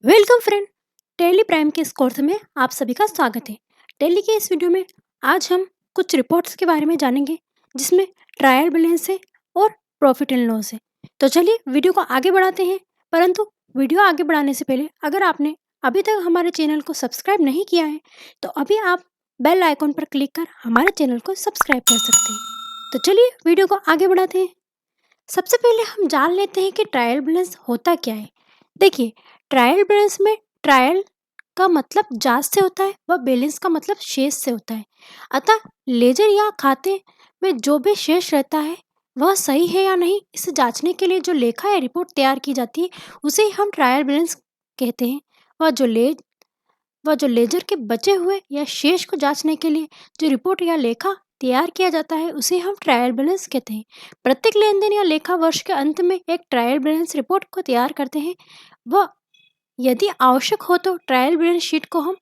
Welcome friend. Tally Prime के इस course में आप सभी का स्वागत है। टेली के इस वीडियो में आज हम कुछ रिपोर्ट्स के बारे में जानेंगे जिसमें ट्रायल बैलेंस है और प्रॉफिट एंड लॉस है। तो चलिए वीडियो को आगे बढ़ाते हैं। परंतु वीडियो आगे बढ़ाने से पहले अगर आपने अभी तक हमारे चैनल को सब्सक्राइब नहीं किया है तो अभी आप बेल आइकॉन पर क्लिक कर हमारे चैनल को सब्सक्राइब कर सकते हैं। तो चलिए वीडियो को आगे बढ़ाते हैं। सबसे पहले हम जान लेते हैं कि ट्रायल बैलेंस होता क्या है। देखिए, ट्रायल बैलेंस में ट्रायल का मतलब जांच से होता है व बैलेंस का मतलब शेष से होता है। अतः लेजर या खाते में जो भी शेष रहता है वह सही है या नहीं इसे जांचने के लिए जो लेखा या रिपोर्ट तैयार की जाती है उसे ही हम ट्रायल बैलेंस कहते हैं। वह जो लेजर के बचे हुए या शेष को जांचने के लिए जो रिपोर्ट या लेखा तैयार किया जाता है उसे हम ट्रायल बैलेंस कहते हैं। प्रत्येक लेन देन या लेखा वर्ष के अंत में एक ट्रायल बैलेंस रिपोर्ट को तैयार करते हैं। व यदि आवश्यक हो तो ट्रायल बैलेंस शीट को हम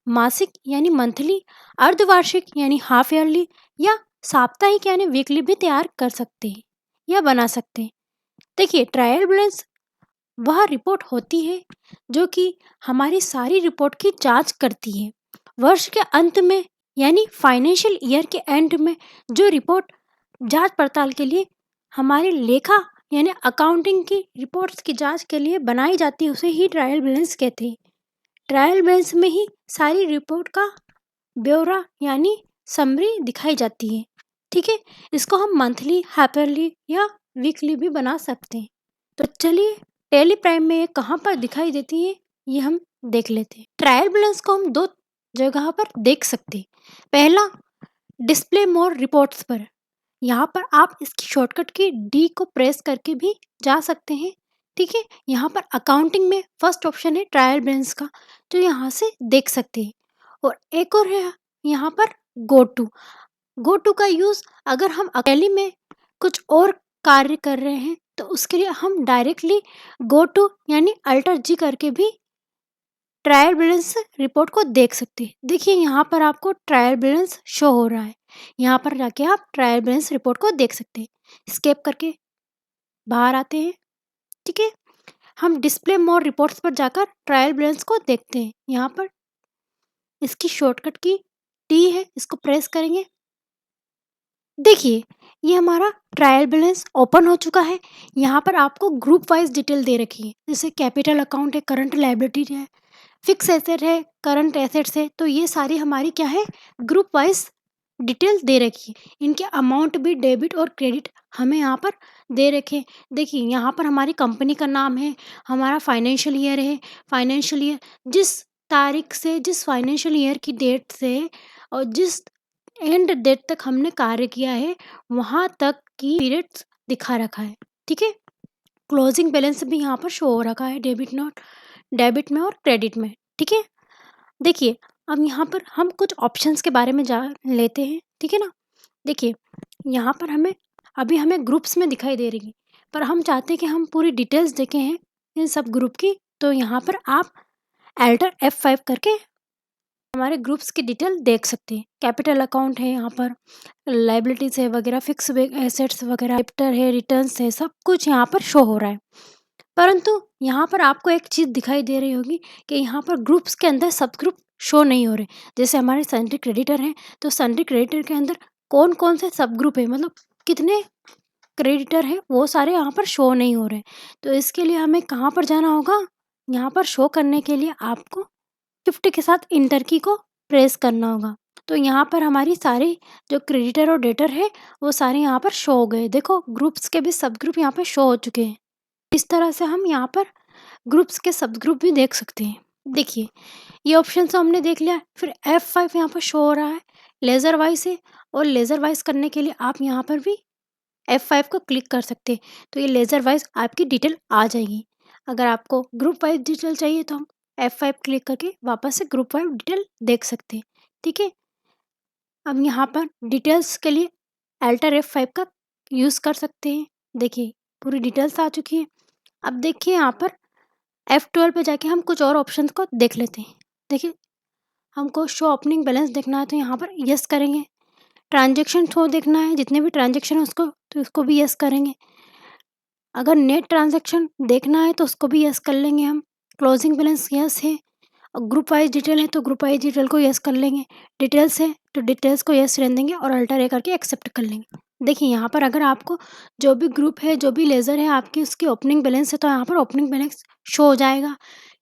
मासिक यानी मंथली, अर्धवार्षिक यानी हाफ ईयरली या साप्ताहिक यानी वीकली भी तैयार कर सकते हैं या बना सकते हैं। देखिए, ट्रायल बैलेंस वह रिपोर्ट होती है जो कि हमारी सारी रिपोर्ट की जांच करती है। वर्ष के अंत में यानी फाइनेंशियल ईयर के एंड में जो रिपोर्ट जांच पड़ताल के लिए हमारी लेखा यानी अकाउंटिंग की रिपोर्ट्स की जांच के लिए बनाई जाती है उसे ही ट्रायल बैलेंस कहते हैं। ट्रायल बैलेंस में ही सारी रिपोर्ट का ब्यौरा यानी समरी दिखाई जाती है। ठीक है, इसको हम मंथली, हाफ ईयरली या वीकली भी बना सकते हैं। तो चलिए, टेली प्राइम में ये कहाँ पर दिखाई देती है ये हम देख लेते हैं। ट्रायल बैलेंस को हम दो जगह पर देख सकते हैं। पहला, डिस्प्ले मोर रिपोर्ट्स पर। यहाँ पर आप इसकी शॉर्टकट की डी को प्रेस करके भी जा सकते हैं। ठीक है, यहाँ पर अकाउंटिंग में फर्स्ट ऑप्शन है ट्रायल बैलेंस का जो यहाँ से देख सकते हैं। और एक और है यहाँ पर गो टू का यूज़ अगर हम अकेले में कुछ और कार्य कर रहे हैं तो उसके लिए हम डायरेक्टली गो टू यानी अल्टर जी करके भी ट्रायल बैलेंस रिपोर्ट को देख सकते हैं। देखिए, यहाँ पर आपको ट्रायल बैलेंस शो हो रहा है। यहाँ पर जाके आप ट्रायल बैलेंस रिपोर्ट को देख सकते हैं। स्केप करके बाहर आते हैं। ठीक है, हम डिस्प्ले मोर रिपोर्ट्स पर जाकर ट्रायल बैलेंस को देखते हैं। यहाँ पर इसकी शॉर्टकट की टी है, इसको प्रेस करेंगे। देखिए, ये हमारा ट्रायल बैलेंस ओपन हो चुका है। यहाँ पर आपको ग्रुप वाइज डिटेल दे रखी है, जैसे कैपिटल अकाउंट है, करंट लायबिलिटी है, फिक्स एसेट है, करंट एसेट्स है। तो ये सारी हमारी क्या है, ग्रुप वाइज डिटेल दे रखी है। इनके अमाउंट भी डेबिट और क्रेडिट हमें यहाँ पर दे रखे। देखिए, यहाँ पर हमारी कंपनी का नाम है, हमारा फाइनेंशियल ईयर है, फाइनेंशियल ईयर जिस तारीख से, जिस फाइनेंशियल ईयर की डेट से और जिस एंड डेट तक हमने कार्य किया है वहाँ तक की पीरियड्स दिखा रखा है। ठीक है, क्लोजिंग बैलेंस भी यहाँ पर शो हो रखा है डेबिट में और क्रेडिट में। ठीक है, देखिए, अब यहाँ पर हम कुछ ऑप्शंस के बारे में जान लेते हैं। ठीक है ना, देखिए, यहाँ पर हमें ग्रुप्स में दिखाई दे रही है, पर हम चाहते हैं कि हम पूरी डिटेल्स देखे हैं इन सब ग्रुप की। तो यहाँ पर आप एल्टर F5 करके हमारे ग्रुप्स की डिटेल देख सकते हैं। कैपिटल अकाउंट है, यहाँ पर लाइबिलिटीज है वगैरह, फिक्स एसेट्स वगैरह, डेप्टर है, रिटर्न्स है, सब कुछ यहाँ पर शो हो रहा है। परंतु यहाँ पर आपको एक चीज़ दिखाई दे रही होगी कि यहाँ पर ग्रुप्स के अंदर सब ग्रुप शो नहीं हो रहे। जैसे हमारे सन्ड्री क्रेडिटर हैं तो सन्ड्री क्रेडिटर के अंदर कौन कौन से सब ग्रुप है, मतलब कितने क्रेडिटर हैं, वो सारे यहाँ पर शो नहीं हो रहे। तो इसके लिए हमें कहाँ पर जाना होगा, यहाँ पर शो करने के लिए आपको शिफ्ट के साथ इंटर की को प्रेस करना होगा। तो यहाँ पर हमारी सारी जो क्रेडिटर और डेटर है वो सारे यहाँ पर शो हो गए। देखो, ग्रुप्स के भी सब ग्रुप यहाँ पर शो हो चुके हैं। इस तरह से हम यहाँ पर ग्रुप्स के सब ग्रुप भी देख सकते हैं। देखिए, ये ऑप्शन तो हमने देख लिया। फिर F5 यहाँ पर शो हो रहा है, लेज़र वाइज है, और लेज़र वाइज करने के लिए आप यहाँ पर भी F5 को क्लिक कर सकते हैं। तो ये लेज़र वाइज आपकी डिटेल आ जाएगी। अगर आपको ग्रुप वाइज डिटेल चाहिए तो हम F5 क्लिक करके वापस से ग्रुप वाइज डिटेल देख सकते हैं। ठीक है, अब यहाँ पर डिटेल्स के लिए एल्टर F5 का यूज़ कर सकते हैं। देखिए, पूरी डिटेल्स आ चुकी है। अब देखिए, यहाँ पर F12 पे जाके हम कुछ और ऑप्शंस को देख लेते हैं। देखिए, हमको शो ओपनिंग बैलेंस देखना है तो यहाँ पर यस करेंगे। ट्रांजैक्शन शो देखना है, जितने भी ट्रांजैक्शन है उसको, तो इसको भी यस करेंगे। अगर नेट ट्रांजैक्शन देखना है तो उसको भी यस कर लेंगे हम। क्लोजिंग बैलेंस यस है, और ग्रुप वाइज डिटेल है तो ग्रुप वाइज डिटेल को यस कर लेंगे, डिटेल्स है तो डिटेल्स को यस रहने देंगे और अल्टर ए करके एक्सेप्ट कर लेंगे। देखिए यहाँ पर अगर आपको जो भी ग्रुप है, जो भी लेज़र है आपकी, उसकी ओपनिंग बैलेंस है तो यहाँ पर ओपनिंग बैलेंस शो हो जाएगा।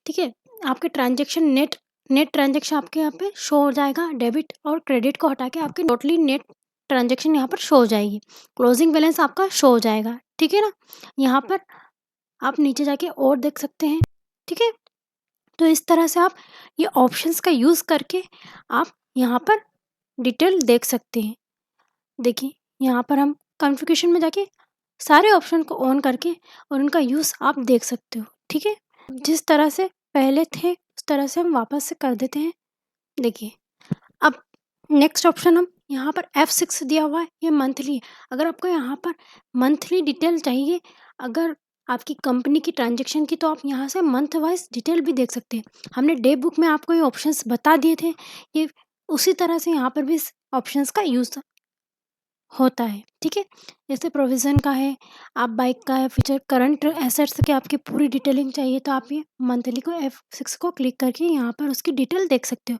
ठीक है, आपके ट्रांजेक्शन नेट नेट ट्रांजेक्शन आपके यहाँ पे शो हो जाएगा। डेबिट और क्रेडिट को हटा के आपकी टोटली नेट ट्रांजेक्शन यहाँ पर शो हो जाएगी। क्लोजिंग बैलेंस आपका शो हो जाएगा। ठीक है ना, यहाँ पर आप नीचे जाके और देख सकते हैं। ठीक है, तो इस तरह से आप ये ऑप्शंस का यूज़ करके आप यहाँ पर डिटेल देख सकते हैं। देखिए यहाँ पर हम कॉन्फ़िगरेशन में जाके सारे ऑप्शन को ऑन करके और उनका यूज़ आप देख सकते हो। ठीक है, जिस तरह से पहले थे उस तरह से हम वापस से कर देते हैं। देखिए अब नेक्स्ट ऑप्शन हम यहाँ पर F6 दिया हुआ है, ये मंथली। अगर आपको यहाँ पर मंथली डिटेल चाहिए, अगर आपकी कंपनी की ट्रांजैक्शन की, तो आप यहाँ से मंथ वाइज डिटेल भी देख सकते हैं। हमने डे बुक में आपको ये ऑप्शंस बता दिए थे, ये उसी तरह से यहाँ पर भी इस ऑप्शंस का यूज़ होता है। ठीक है, जैसे प्रोविज़न का है, आप बाइक का है, फ्यूचर करंट एसेट्स की आपकी पूरी डिटेलिंग चाहिए तो आप ये मंथली को F6 को क्लिक करके यहाँ पर उसकी डिटेल देख सकते हो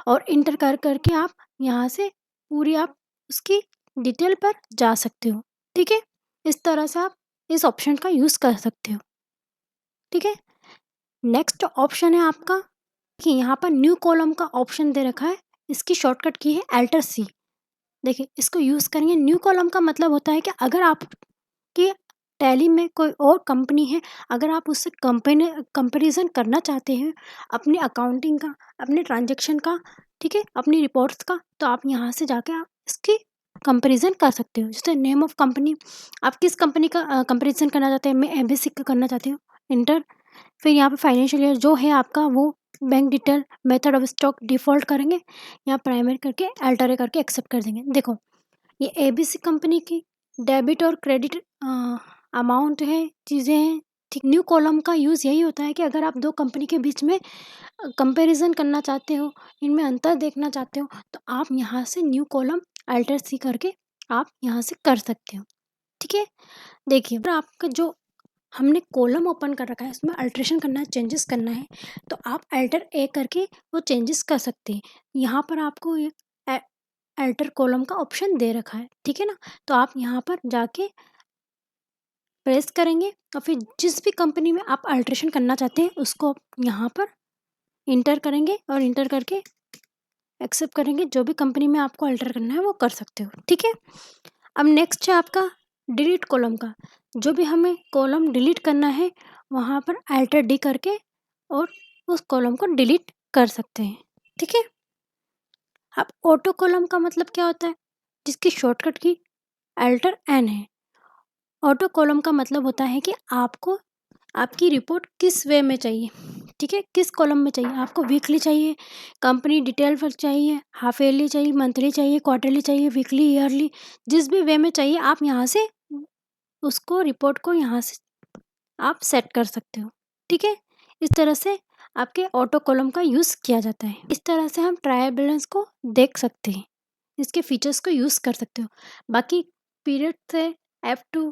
और इंटर कर करके आप यहाँ से पूरी आप उसकी डिटेल पर जा सकते हो। ठीक है, इस तरह से आप इस ऑप्शन का यूज़ कर सकते हो। ठीक है, नेक्स्ट ऑप्शन है आपका कि यहाँ पर न्यू कॉलम का ऑप्शन दे रखा है, इसकी शॉर्टकट की है Alt C। देखिए इसको यूज़ करेंगे। न्यू कॉलम का मतलब होता है कि अगर आपकी टैली में कोई और कंपनी है, अगर आप उससे कंपैरिजन करना चाहते हैं अपनी अकाउंटिंग का, अपने ट्रांजैक्शन का, ठीक है, अपनी रिपोर्ट्स का, तो आप यहाँ से जाके आप इसकी कंपैरिजन कर सकते हो। जैसे नेम ऑफ कंपनी, आप किस कंपनी का कंपैरिजन करना चाहते हैं, मैं एमबीसी का करना चाहती हूँ, इंटर। फिर यहाँ पे फाइनेंशियल ईयर जो है आपका, वो bank detail, method of stock default करेंगे, यहाँ प्राइमरी करके अल्टर करके एक्सेप्ट कर देंगे। देखो ये एबीसी कंपनी की डेबिट और क्रेडिट अमाउंट है, चीज़ें हैं। ठीक, न्यू कॉलम का यूज़ यही होता है कि अगर आप दो कंपनी के बीच में कंपैरिजन करना चाहते हो, इनमें अंतर देखना चाहते हो, तो आप यहाँ से न्यू कॉलम अल्टर सी करके आप यहाँ से कर सकते हो। ठीक है, देखिए अगर आपका जो हमने कॉलम ओपन कर रखा है उसमें अल्ट्रेशन करना है, चेंजेस करना है, तो आप अल्टर ए करके वो चेंजेस कर सकते हैं। यहाँ पर आपको एक अल्टर कॉलम का ऑप्शन दे रखा है। ठीक है ना, तो आप यहाँ पर जाके प्रेस करेंगे और फिर जिस भी कंपनी में आप अल्ट्रेशन करना चाहते हैं उसको आप यहाँ पर इंटर करेंगे और इंटर करके एक्सेप्ट करेंगे। जो भी कंपनी में आपको अल्टर करना है वो कर सकते हो। ठीक है, अब नेक्स्ट है आपका डिलीट कॉलम का। जो भी हमें कॉलम डिलीट करना है वहाँ पर अल्टर डी करके और उस कॉलम को डिलीट कर सकते हैं। ठीक है, अब ऑटो कॉलम का मतलब क्या होता है, जिसकी शॉर्टकट की अल्टर एन है। ऑटो कॉलम का मतलब होता है कि आपको आपकी रिपोर्ट किस वे में चाहिए। ठीक है, किस कॉलम में चाहिए आपको, वीकली चाहिए, कंपनी डिटेल पर चाहिए, हाफ ईयरली चाहिए, मंथली चाहिए, क्वार्टरली चाहिए, वीकली, ईयरली, जिस भी वे में चाहिए आप यहाँ से उसको रिपोर्ट को यहाँ से आप सेट कर सकते हो। ठीक है, इस तरह से आपके ऑटो कॉलम का यूज़ किया जाता है। इस तरह से हम ट्रायल बैलेंस को देख सकते हैं, इसके फीचर्स को यूज़ कर सकते हो। बाकी पीरियड से F2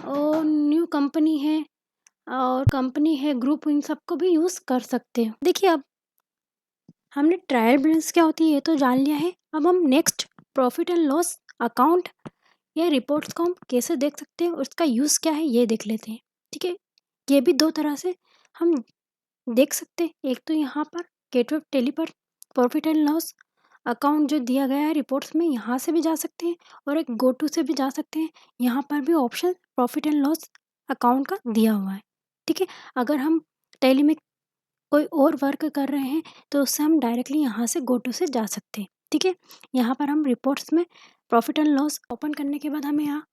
और न्यू कंपनी है और कंपनी है, ग्रुप, इन सबको भी यूज़ कर सकते हो। देखिए अब हमने ट्रायल बैलेंस क्या होती है ये तो जान लिया है। अब हम next profit and loss account या रिपोर्ट्स को हम कैसे देख सकते हैं और उसका यूज़ क्या है ये देख लेते हैं। ठीक है, ये भी दो तरह से हम देख सकते हैं। एक तो यहाँ पर गेटवे ऑफ टैली पर प्रॉफिट एंड लॉस अकाउंट जो दिया गया है रिपोर्ट्स में, यहाँ से भी जा सकते हैं और एक गो टू से भी जा सकते हैं। यहाँ पर भी option profit and loss account का दिया हुआ है। ठीक है, अगर हम टैली में कोई और वर्क कर रहे हैं तो उससे हम डायरेक्टली यहाँ से गो टू से जा सकते हैं। ठीक है, यहाँ पर हम रिपोर्ट्स में प्रॉफिट एंड लॉस ओपन करने के बाद हमें यहाँ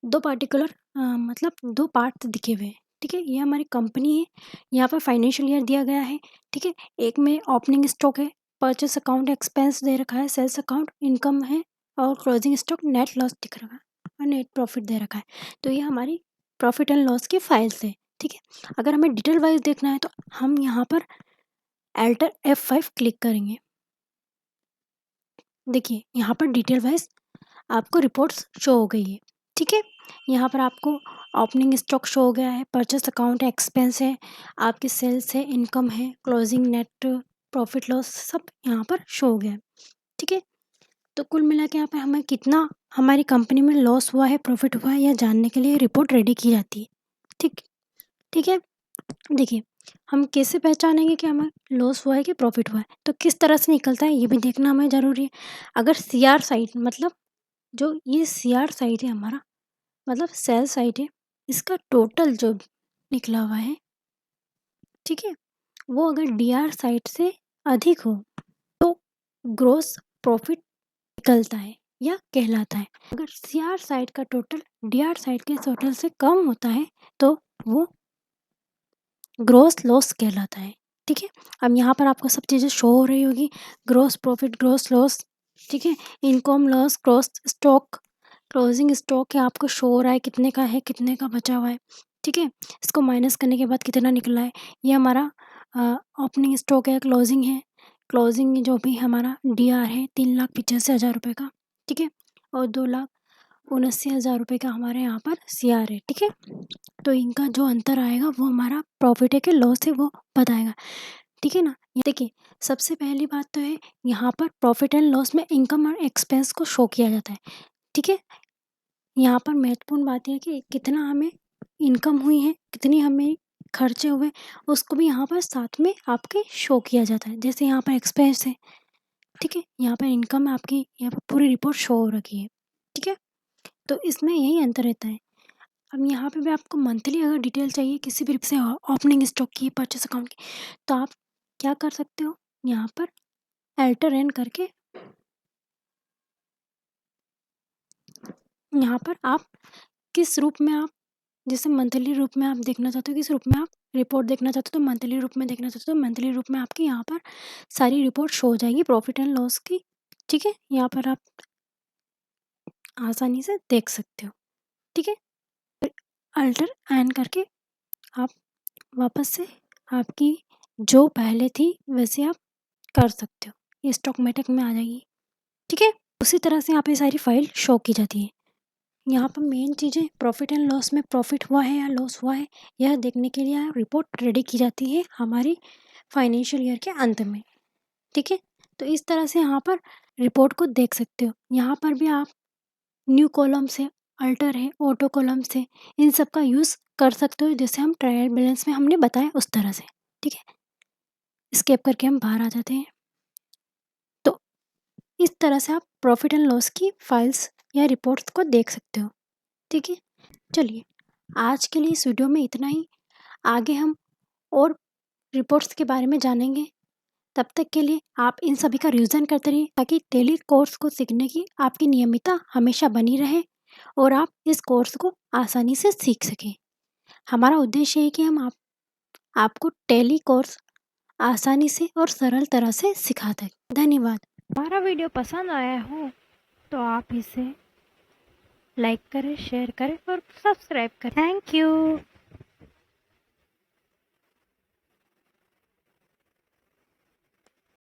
दो पार्टिकुलर मतलब दो पार्ट दिखे हुए हैं। ठीक है, ये हमारी कंपनी है, यहाँ पर फाइनेंशियल ईयर दिया गया है। ठीक है, एक में ओपनिंग स्टॉक है, परचेस अकाउंट एक्सपेंस दे रखा है, सेल्स अकाउंट इनकम है और क्लोजिंग स्टॉक नेट लॉस दिख रहा है और नेट प्रॉफिट दे रखा है। तो ये हमारी प्रॉफिट एंड लॉस की फाइल्स है। ठीक है, अगर हमें डिटेल वाइज देखना है तो हम यहाँ पर अल्टर F5 क्लिक करेंगे। देखिए यहाँ पर डिटेल वाइज आपको रिपोर्ट्स शो हो गई है। ठीक है। यहाँ पर आपको ओपनिंग स्टॉक शो हो गया है, परचेस अकाउंट है, एक्सपेंस है, आपकी सेल्स है, इनकम है, क्लोजिंग नेट प्रॉफिट लॉस सब यहाँ पर शो हो गया है। ठीक है। तो कुल मिला के यहाँ पे हमें कितना हमारी कंपनी में लॉस हुआ है, प्रॉफिट हुआ है, यह जानने के लिए रिपोर्ट रेडी की जाती है। ठीक ठीक है। देखिए, हम कैसे पहचानेंगे कि हमें लॉस हुआ है कि प्रॉफिट हुआ है, तो किस तरह से निकलता है ये भी देखना हमें ज़रूरी है। अगर सीआर साइड मतलब जो ये सीआर साइड है हमारा, मतलब सेल साइड है, इसका टोटल जो निकला हुआ है, ठीक है, वो अगर डीआर साइड से अधिक हो तो ग्रोस प्रॉफिट निकलता है या कहलाता है। अगर सीआर साइड का टोटल डीआर साइड के टोटल से कम होता है तो वो ग्रोस लॉस कहलाता है। ठीक है। अब यहाँ पर आपको सब चीज़ें शो हो रही होगी, ग्रोस प्रॉफिट, ग्रोस लॉस, ठीक है, income loss, gross stock, closing stock है, आपको शो हो रहा है कितने का है, कितने का बचा हुआ है। ठीक है। इसको माइनस करने के बाद कितना निकला है, ये हमारा ओपनिंग स्टॉक है, क्लोजिंग है, क्लोजिंग जो भी हमारा डीआर है 3,85,000 रुपये का। ठीक है। और 2,79,000 रुपये का हमारे यहाँ पर सीआर है। ठीक है। तो इनका जो अंतर आएगा वो हमारा प्रॉफिट है कि लॉस है वो बताएगा। ठीक है ना। ये देखिए, सबसे पहली बात तो है यहाँ पर प्रॉफिट एंड लॉस में इनकम और एक्सपेंस को शो किया जाता है। ठीक है। यहाँ पर महत्वपूर्ण बात यह है कि कितना हमें इनकम हुई है, कितनी हमें खर्चे हुए, उसको भी यहाँ पर साथ में आपके शो किया जाता है। जैसे यहाँ पर एक्सपेंस है, ठीक है, यहाँ पर इनकम है आपकी, यहाँ पर पूरी रिपोर्ट शो हो रखी है। ठीक है। तो इसमें यही अंतर रहता है। अब यहाँ पे भी आपको मंथली अगर डिटेल चाहिए किसी भी से ओपनिंग स्टॉक की, परचेस अकाउंट की, तो आप क्या कर सकते हो, यहाँ पर एल्टर एन करके यहाँ पर आप किस रूप में आप, जैसे मंथली रूप में आप देखना चाहते हो, किस रूप में आप रिपोर्ट देखना चाहते हो, तो मंथली रूप में देखना चाहते हो तो मंथली रूप में आपकी यहाँ पर सारी रिपोर्ट शो हो जाएगी प्रॉफिट एंड लॉस की। ठीक है। यहाँ पर आप आसानी से देख सकते हो। ठीक है। अल्टर एन करके आप वापस से आपकी जो पहले थी वैसे आप कर सकते हो, ये स्टॉकमेटिक में आ जाएगी। ठीक है। उसी तरह से यहाँ पे सारी फाइल शो की जाती है। यहाँ पर मेन चीज़ें प्रॉफिट एंड लॉस में प्रॉफिट हुआ है या लॉस हुआ है यह देखने के लिए रिपोर्ट रेडी की जाती है हमारी फाइनेंशियल ईयर के अंत में। ठीक है। तो इस तरह से यहाँ पर रिपोर्ट को देख सकते हो। यहाँ पर भी आप न्यू कॉलम्स है, अल्टर है, ऑटो कॉलम्स है, इन सब का यूज़ कर सकते हो जैसे हम ट्रायल बैलेंस में हमने बताया उस तरह से। ठीक है। स्केप करके हम बाहर आ जाते हैं। तो इस तरह से आप प्रॉफिट एंड लॉस की फाइल्स या रिपोर्ट्स को देख सकते हो। ठीक है। चलिए, आज के लिए इस वीडियो में इतना ही। आगे हम और रिपोर्ट्स के बारे में जानेंगे। तब तक के लिए आप इन सभी का रिवीजन करते रहिए ताकि टेली कोर्स को सीखने की आपकी नियमितता हमेशा बनी रहे और आप इस कोर्स को आसानी से सीख सकें। हमारा उद्देश्य है कि हम आपको टेली कोर्स आसानी से और सरल तरह से सिखा दें। धन्यवाद। हमारा वीडियो पसंद आया हो तो आप इसे लाइक करें, शेयर करें और सब्सक्राइब करें। Thank you.